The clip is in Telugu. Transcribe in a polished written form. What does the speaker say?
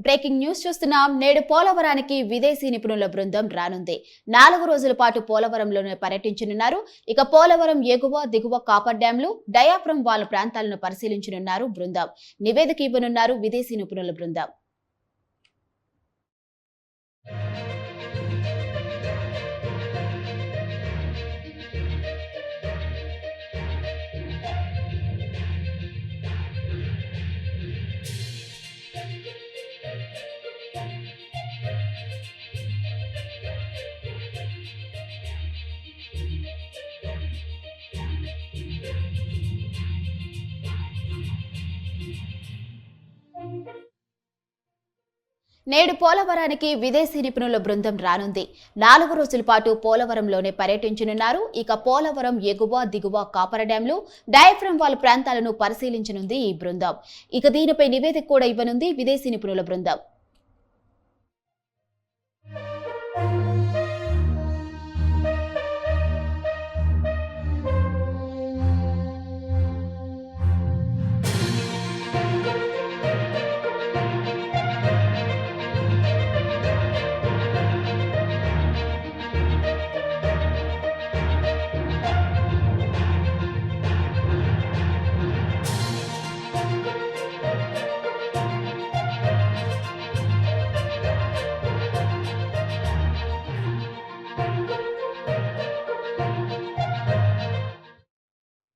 బ్రేకింగ్ న్యూస్ చూస్తున్నాం. నేడు పోలవరానికి విదేశీ నిపుణుల బృందం రానుంది. 4 రోజుల పాటు పోలవరంలోనే పర్యటించనున్నారు. ఇక పోలవరం ఎగువ దిగువ కాపర్ డ్యాంలు, డయాఫ్రమ్ వాల్ ప్రాంతాలను పరిశీలించనున్నారు బృందం. నివేదిక ఇవ్వనున్నారు విదేశీ నిపుణుల బృందం. నేడు పోలవరానికి విదేశీ నిపుణుల బృందం రానుంది. 4 రోజుల పాటు పోలవరంలోనే పర్యటించనున్నారు. ఇక పోలవరం ఎగువ దిగువ కాపర్ డ్యాంలు, డయాఫ్రమ్ వాల్ ప్రాంతాలను పరిశీలించనుంది ఈ బృందం. ఇక దీనిపై నివేదిక కూడా ఇవ్వనుంది విదేశీ నిపుణుల బృందం.